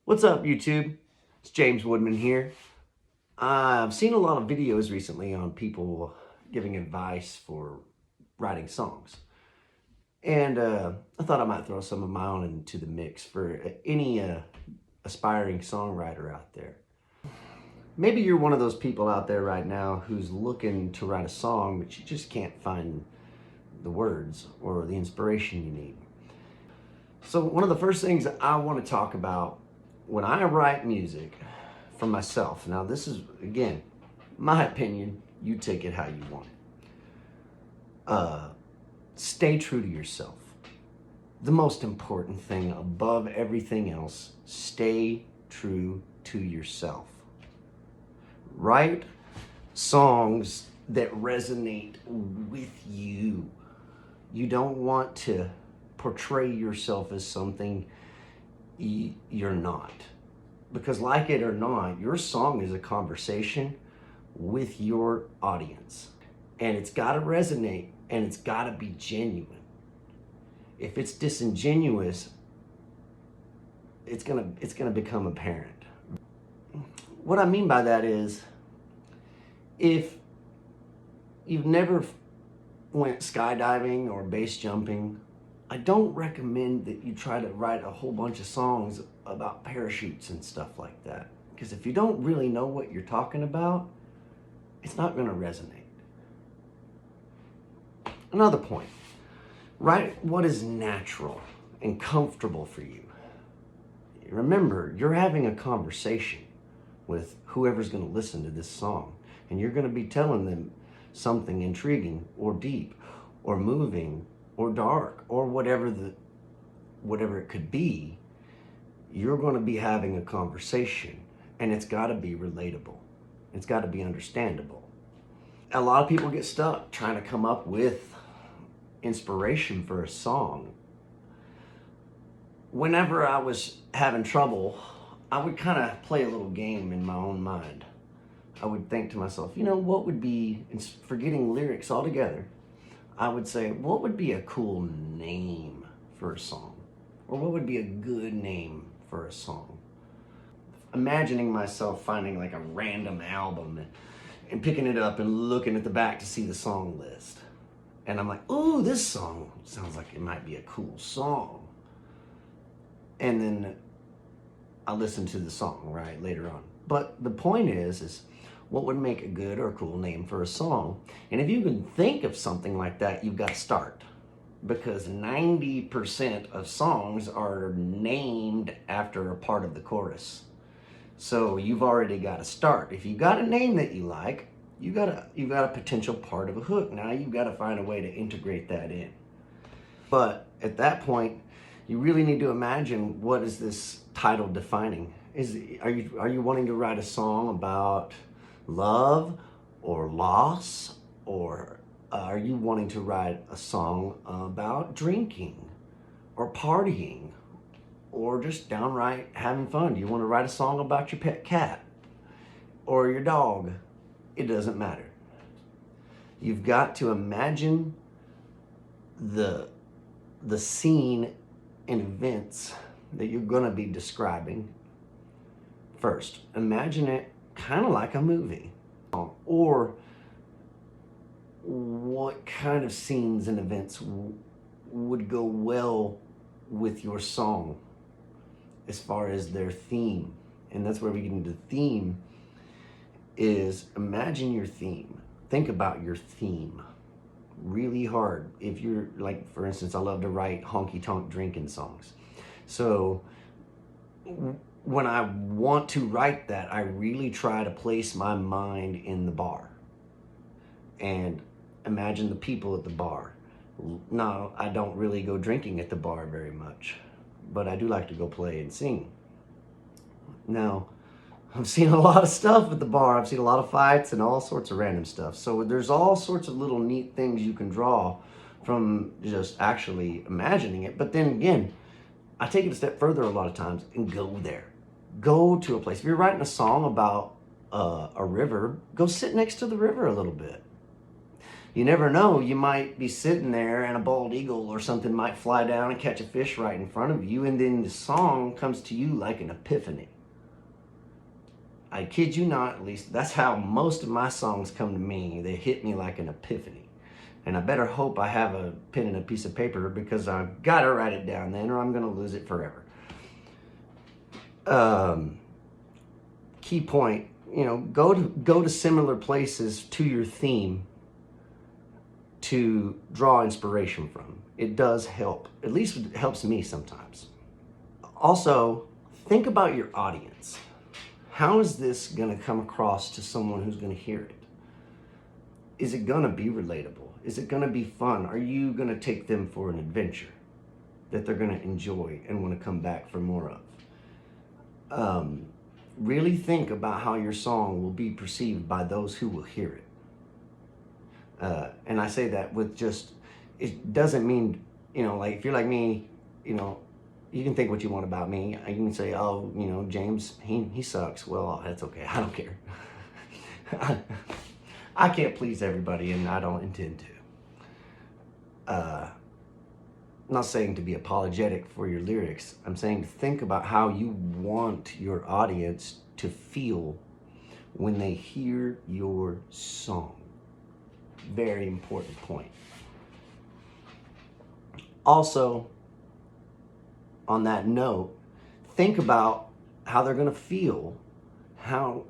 What's up, YouTube? It's James Woodman here. I've seen a lot of videos recently on people giving advice for writing songs. And I thought I might throw some of my own into the mix for any aspiring songwriter out there. Maybe you're one of those people out there right now who's looking to write a song, but you just can't find the words or the inspiration you need. So one of the first things I want to talk about when I write music for myself, now this is, again, my opinion, you take it how you want it. Stay true to yourself. The most important thing above everything else, stay true to yourself. Write songs that resonate with you. You don't want to portray yourself as something you're not. Because like it or not, your song is a conversation with your audience. And it's got to resonate and it's got to be genuine. If it's disingenuous, it's gonna become apparent. What I mean by that is, if you've never went skydiving or base jumping, I don't recommend that you try to write a whole bunch of songs about parachutes and stuff like that. Because if you don't really know what you're talking about, it's not going to resonate. Another point, write what is natural and comfortable for you. Remember, you're having a conversation with whoever's going to listen to this song, and you're going to be telling them something intriguing or deep or moving or dark, or whatever it could be. You're going to be having a conversation, and it's got to be relatable. It's got to be understandable. A lot of people get stuck trying to come up with inspiration for a song. Whenever I was having trouble, I would kind of play a little game in my own mind. I would think to myself, what would be, forgetting lyrics altogether, I would say, what would be a cool name for a song? Or what would be a good name for a song? Imagining myself finding like a random album and picking it up and looking at the back to see the song list. And I'm like, ooh, this song sounds like it might be a cool song. And then I listen to the song, right, later on. But the point is what would make a good or cool name for a song? And if you can think of something like that, you've got to start. Because 90% of songs are named after a part of the chorus. So you've already got to start. If you've got a name that you like, you've got a potential part of a hook. Now you've got to find a way to integrate that in. But at that point, you really need to imagine, what is this title defining? Are you wanting to write a song about love or loss, or are you wanting to write a song about drinking or partying or just downright having fun? Do you want to write a song about your pet cat or your dog? It doesn't matter. You've got to imagine the scene and events that you're going to be describing first. Imagine it kind of like a movie. Or what kind of scenes and events would go well with your song as far as their theme. And that's where we get into theme, is imagine your theme. Think about your theme really hard. If you're like, for instance, I love to write honky-tonk drinking songs. So when I want to write that, I really try to place my mind in the bar and imagine the people at the bar. No, I don't really go drinking at the bar very much, but I do like to go play and sing. Now, I've seen a lot of stuff at the bar. I've seen a lot of fights and all sorts of random stuff. So there's all sorts of little neat things you can draw from just actually imagining it. But then again, I take it a step further a lot of times and go there. Go to a place. If you're writing a song about a river, go sit next to the river a little bit. You never know, you might be sitting there and a bald eagle or something might fly down and catch a fish right in front of you, and then the song comes to you like an epiphany. I kid you not, at least that's how most of my songs come to me. They hit me like an epiphany. And I better hope I have a pen and a piece of paper, because I've got to write it down then, or I'm going to lose it forever. Key point, go to similar places to your theme to draw inspiration from. It does help. At least it helps me sometimes. Also, think about your audience. How is this going to come across to someone who's going to hear it? Is it going to be relatable? Is it going to be fun? Are you going to take them for an adventure that they're going to enjoy and want to come back for more of? Really think about how your song will be perceived by those who will hear it. And I say that with just, it doesn't mean, like if you're like me, you can think what you want about me. You can say, oh, James, he sucks. Well, that's okay. I don't care. I can't please everybody, and I don't intend to. I'm not saying to be apologetic for your lyrics. I'm saying to think about how you want your audience to feel when they hear your song. Very important point. Also, on that note, think about how they're going to feel, how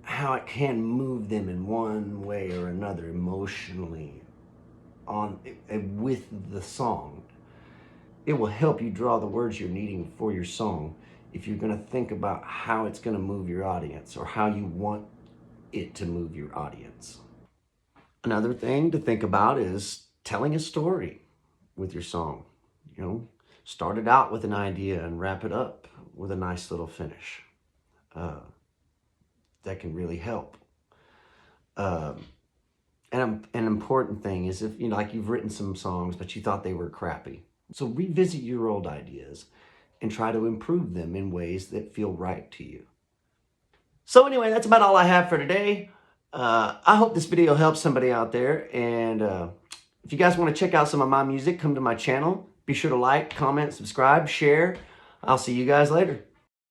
it can move them in one way or another emotionally with the song. It will help you draw the words you're needing for your song if you're going to think about how it's going to move your audience, or how you want it to move your audience. Another thing to think about is telling a story with your song. Start it out with an idea and wrap it up with a nice little finish. That can really help. And an important thing is if, like you've written some songs, but you thought they were crappy. So revisit your old ideas and try to improve them in ways that feel right to you. So anyway, that's about all I have for today. I hope this video helps somebody out there. And if you guys want to check out some of my music, come to my channel. Be sure to like, comment, subscribe, share. I'll see you guys later.